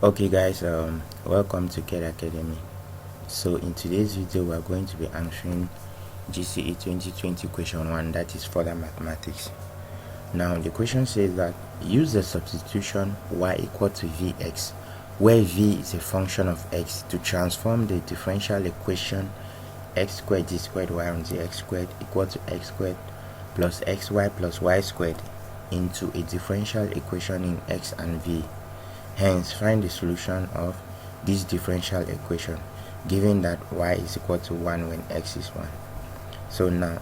Okay guys, welcome to KET Academy. So in today's video we are going to be answering GCE 2020 question 1, that is further mathematics. Now the question says that use the substitution y equal to vx, where v is a function of x, to transform the differential equation x squared d squared y on dx squared equal to x squared plus xy plus y squared into a differential equation in x and v. Hence, find the solution of this differential equation given that y is equal to 1 when x is 1. So now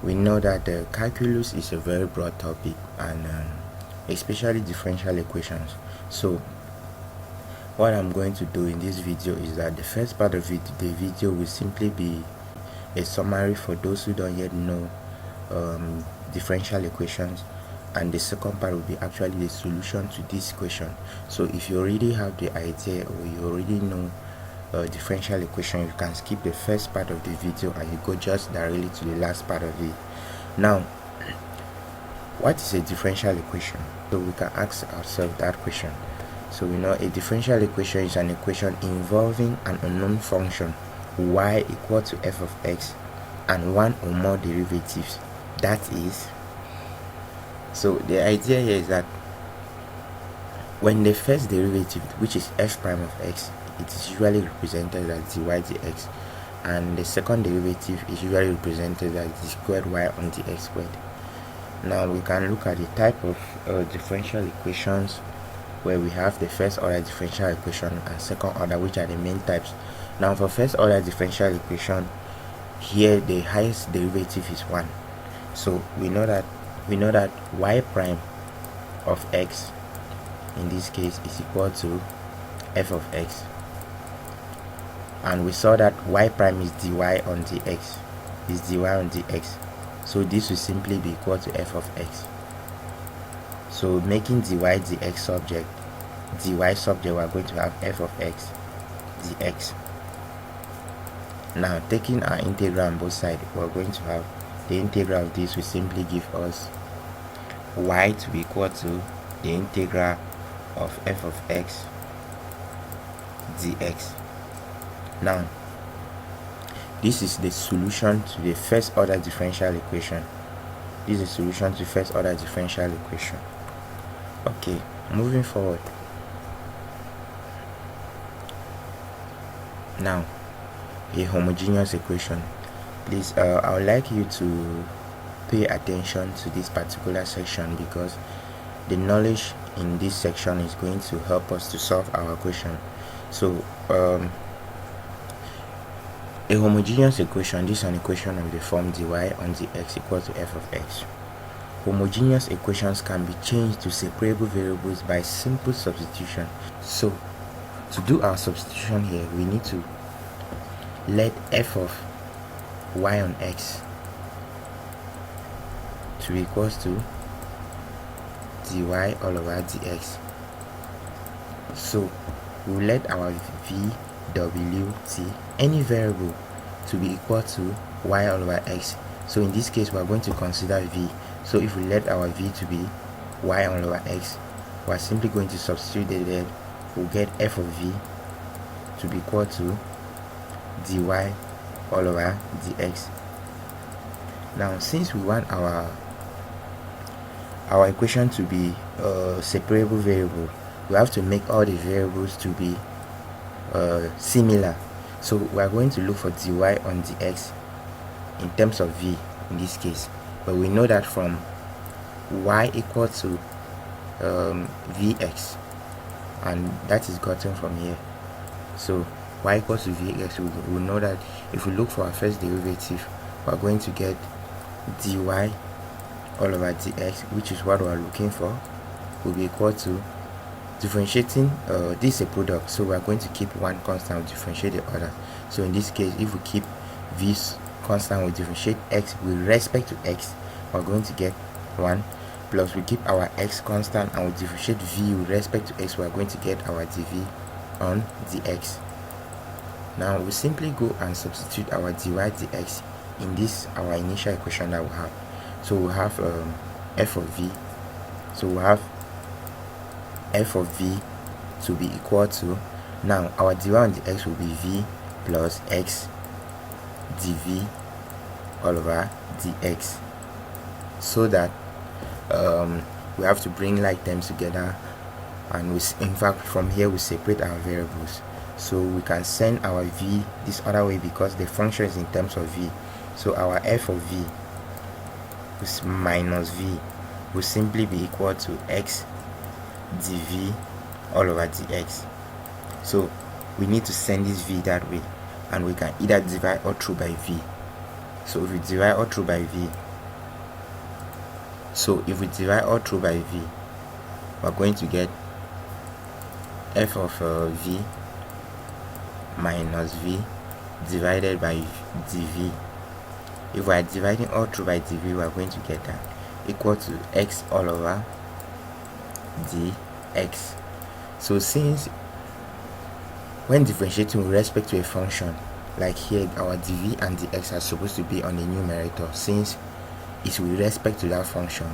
we know that the calculus is a very broad topic, and especially differential equations. So what I'm going to do in this video is that the first part of the video will simply be a summary for those who don't yet know differential equations, and the second part will be actually the solution to this question. So if you already have the idea, or you already know differential equation, you can skip the first part of the video and you go just directly to the last part of it. Now, what is a differential equation? So we can ask ourselves that question. So we know a differential equation is an equation involving an unknown function y equal to f of x and one or more derivatives. That is, so the idea here is that when the first derivative, which is f prime of x, it is usually represented as dy dx, and the second derivative is usually represented as d squared y on dx squared. Now we can look at the type of differential equations where we have the first order differential equation and second order, which are the main types. Now for first order differential equation, here the highest derivative is 1. So we know that y prime of x in this case is equal to f of x, and we saw that y prime is dy on dx, so this will simply be equal to f of x. So making dy dx subject, dy subject, we are going to have f of x dx. Now taking our integral on both sides, we are going to have the integral of this will simply give us y to be equal to the integral of f of x dx. Now this is the solution to the first order differential equation. This is the solution to first order differential equation. Okay, moving forward. Now a homogeneous equation. Please, I would like you to pay attention to this particular section, because the knowledge in this section is going to help us to solve our question. So a homogeneous equation, this is an equation of the form dy on dx equal to f of x. Homogeneous equations can be changed to separable variables by simple substitution. So to do our substitution here, we need to let f of y on x to be equals to dy all over dx. So we'll let our v, w, t, any variable, to be equal to y all over x. So in this case we are going to consider v. So if we let our v to be y all over x, we are simply going to substitute it there. We'll get f of v to be equal to dy all over dx. Now since we want our equation to be separable variable, we have to make all the variables to be similar. So we are going to look for dy on dx in terms of v in this case, but we know that from y equal to vx, and that is gotten from here. So y equals to vx, we know that if we look for our first derivative, we are going to get dy all over dx, which is what we are looking for, will be equal to differentiating. This is a product, so we are going to keep one constant, differentiate the other. So in this case, if we keep v constant, we differentiate x with respect to x, we are going to get 1, plus we keep our x constant and we differentiate v with respect to x, we are going to get our dv on dx. Now we simply go and substitute our dy dx in this our initial equation that we have. So we have f of v, so we have f of v to be equal to, now our dy on dx will be v plus x dv all over dx, so that we have to bring like terms together, and in fact from here we separate our variables, so we can send our v this other way because the function is in terms of v. So our f of v is minus v will simply be equal to x dv all over dx. So we need to send this v that way, and we can either divide all through by v. So if we divide all through by v, we're going to get f of v minus v divided by dv. If we are dividing all through by dv, we are going to get that equal to x all over dx. So since when differentiating with respect to a function, like here our dv and dx are supposed to be on the numerator, since it's with respect to that function,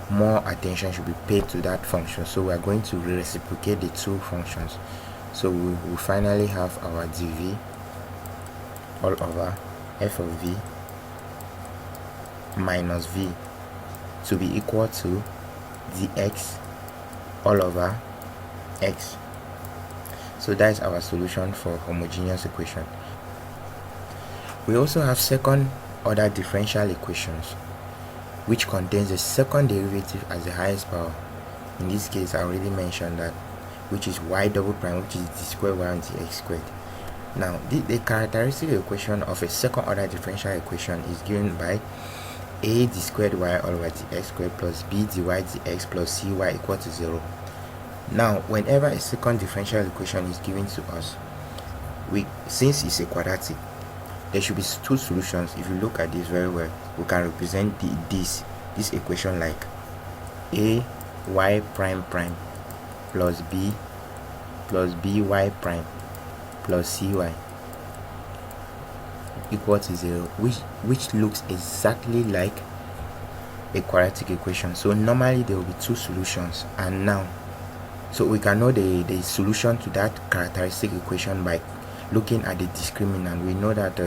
more attention should be paid to that function. So we are going to reciprocate the two functions. So we will finally have our dv all over f of v minus v to be equal to dx all over x. So that is our solution for homogeneous equation. We also have second order differential equations, which contains the second derivative as the highest power. In this case, I already mentioned that, which is y double prime, which is d squared y on dx squared. Now the characteristic equation of a second order differential equation is given by a d squared y all over dx squared plus b dy dx plus cy equal to 0. Now whenever a second differential equation is given to us, since it's a quadratic, there should be two solutions. If you look at this very well, we can represent this equation like a y prime prime plus b by prime plus cy equal to 0, which looks exactly like a quadratic equation. So normally there will be two solutions, and now so we can know the solution to that characteristic equation by looking at the discriminant. We know that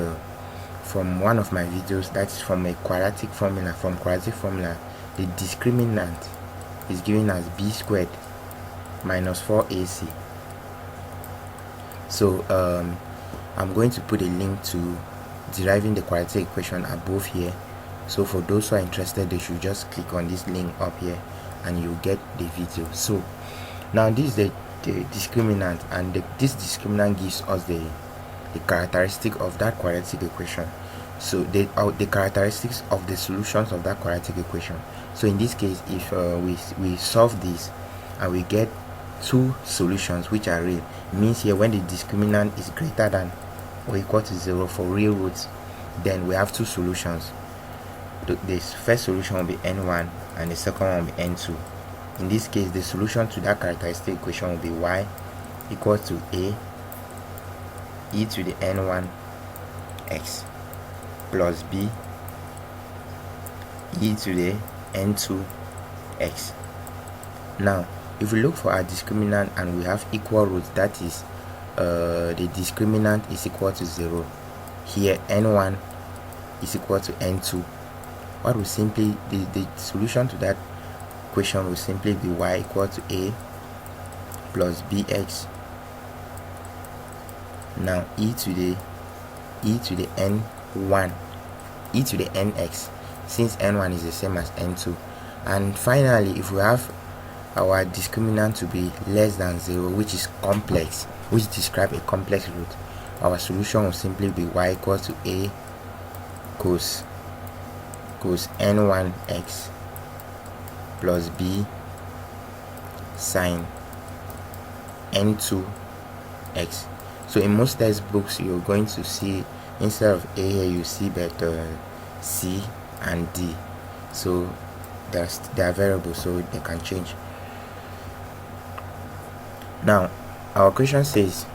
from one of my videos, that's from a quadratic formula. From quadratic formula, the discriminant is given as b squared minus 4ac. So I'm going to put a link to deriving the quadratic equation above here. So for those who are interested, they should just click on this link up here and you get the video. So now this is the discriminant, and this discriminant gives us the characteristic of that quadratic equation. So the characteristics of the solutions of that quadratic equation. So in this case, if we solve this and we get two solutions which are real, means here when the discriminant is greater than or equal to 0 for real roots, then we have two solutions. This first solution will be n1 and the second one will be n2. In this case, the solution to that characteristic equation will be y equal to a e to the n1 x plus b e to the n2 x. Now if we look for our discriminant and we have equal roots, that is the discriminant is equal to 0. Here n1 is equal to n2. What will simply the solution to that equation will simply be y equal to a plus bx, now e to the n1 e to the nx, since n1 is the same as n2. And finally, if we have our discriminant to be less than 0, which is complex, which describe a complex root, our solution will simply be y equal to a cos n1x plus b sine n2x. So in most textbooks you're going to see, instead of a here you see better c and d. So they are variables, so they can change. Now our question says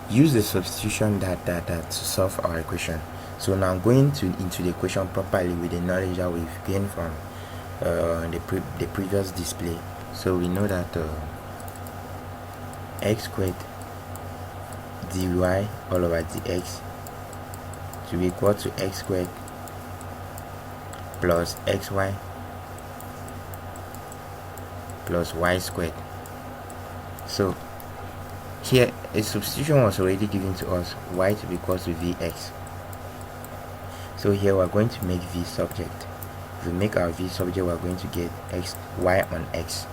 use the substitution data to solve our equation. So now going into the equation properly with the knowledge that we've gained from the previous display, So we know that x squared dy all over dx to be equal to x squared plus xy plus y squared. So here a substitution was already given to us, y to be equal to vx. So here we're going to make v subject. If we make our v subject, we're going to get x, y on x.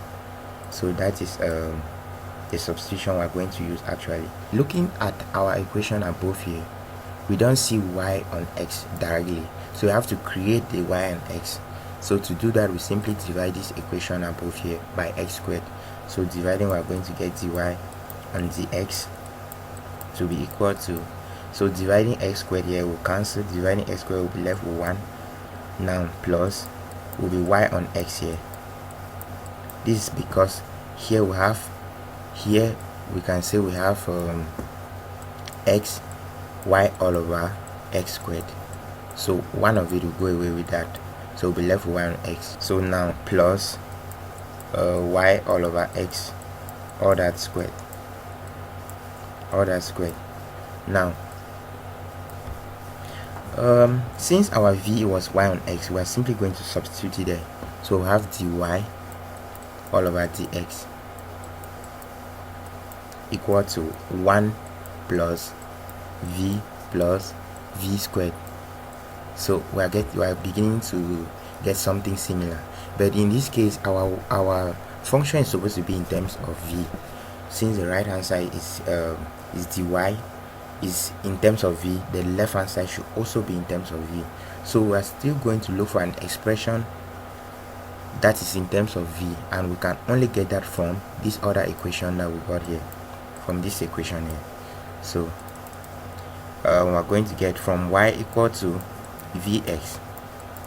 So that is the substitution we're going to use. Actually, looking at our equation above here, we don't see y on x directly, so we have to create the y on x. So to do that, we simply divide this equation above here by x squared. So dividing, we're going to get dy on dx to be equal to, so dividing x squared here will cancel, dividing x squared will be left with 1 now, plus will be y on x here. This is because here we have, here we can say we have x y all over x squared, so one of it will go away with that, so we'll be left with y on x. So now plus y all over x, all that squared. Now since our v was y on x, we are simply going to substitute it there. So we have dy all over dx equal to 1 plus v squared. So we are beginning to get something similar, but in this case our function is supposed to be in terms of v. Since the right hand side is dy is in terms of v, the left hand side should also be in terms of v. So we are still going to look for an expression that is in terms of v, and we can only get that from this other equation that we got here, from this equation here. So we're going to get from y equal to vx.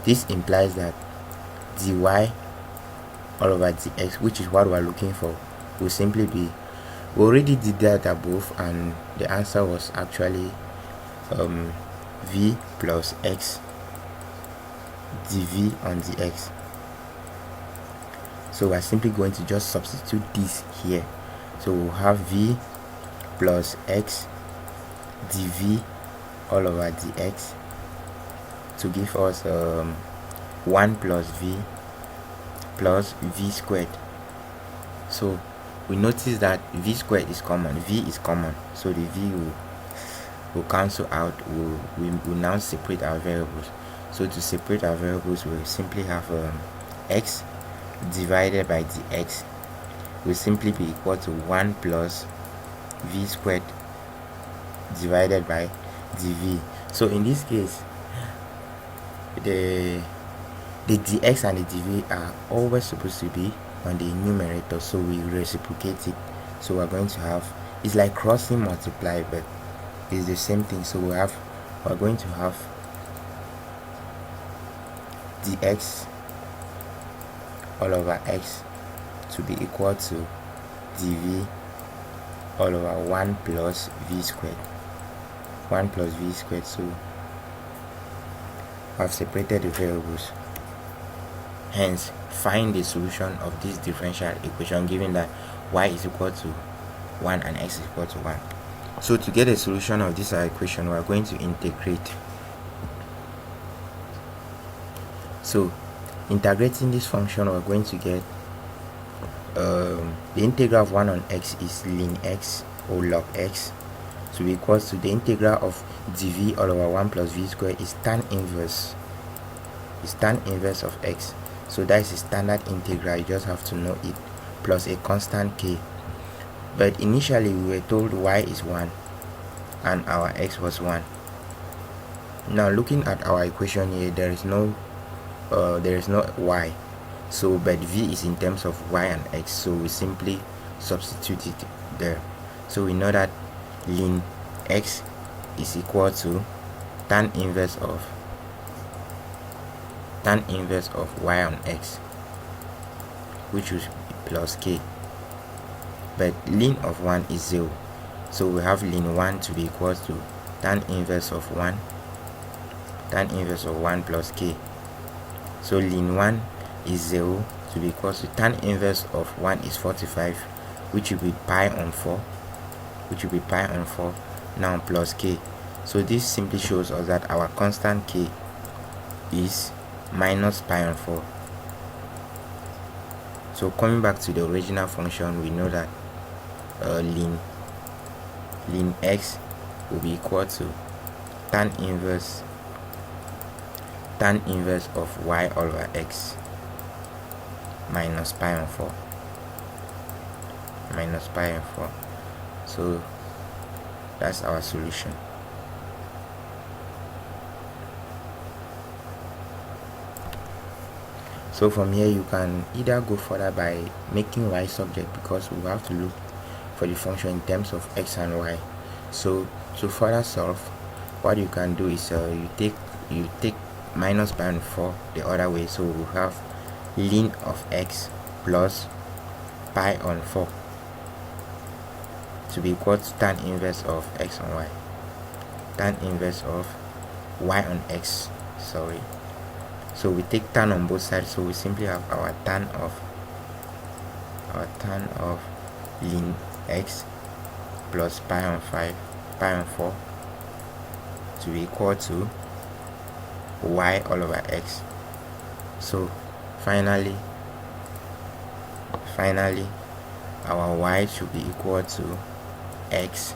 This implies that dy all over dx, which is what we're looking for, will simply be, we already did that above, and the answer was actually v plus x dv on dx. So we're simply going to just substitute this here. So we'll have v plus x dv all over dx to give us 1 plus v squared. So we notice that v squared is common, v is common, so the v will cancel out. We will now separate our variables. So to separate our variables, we'll simply have x divided by dx will simply be equal to 1 plus v squared divided by dv. So in this case, the dx and the dv are always supposed to be on the numerator, so we reciprocate it. So we're going to have, it's like crossing multiply, but it's the same thing. So we're going to have dx all over x to be equal to dv all over 1 plus v squared. So I've separated the variables. Hence, find the solution of this differential equation given that y is equal to 1 and x is equal to 1. So to get a solution of this equation, we are going to integrate. So integrating this function, we're going to get the integral of 1 on x is ln x or log x to be equal to the integral of dv all over 1 plus v squared is tan inverse of x. So that is a standard integral, you just have to know it, plus a constant k. But initially we were told y is 1 and our x was 1. Now looking at our equation here, there is no y, so but v is in terms of y and x, so we simply substitute it there. So we know that ln x is equal to tan inverse of y on x, which is plus k, but ln of 1 is 0, so we have ln 1 to be equal to tan inverse of 1 plus k. So ln 1 is 0, to be equal to tan inverse of 1 is 45, which will be pi on 4, now plus k. So this simply shows us that our constant k is minus pi on 4. So coming back to the original function, we know that ln x will be equal to tan inverse of y all over x minus pi on 4. So that's our solution. So from here you can either go further by making y subject, because we have to look for the function in terms of x and y. So to further solve, what you can do is you take minus pi on 4 the other way, so we have ln of x plus pi on 4 to be equal to tan inverse of x on y, tan inverse of y on x, sorry. So we take tan on both sides, so we simply have our tan of ln x plus pi on 4 to be equal to y all over x. So finally our y should be equal to x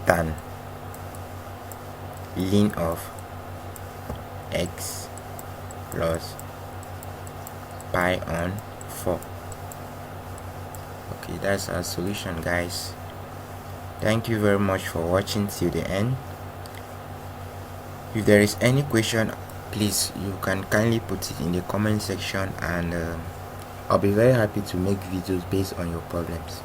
tan ln of x plus pi on 4. Okay, that's our solution, guys. Thank you very much for watching till the end. If there is any question, please, you can kindly put it in the comment section, and I'll be very happy to make videos based on your problems.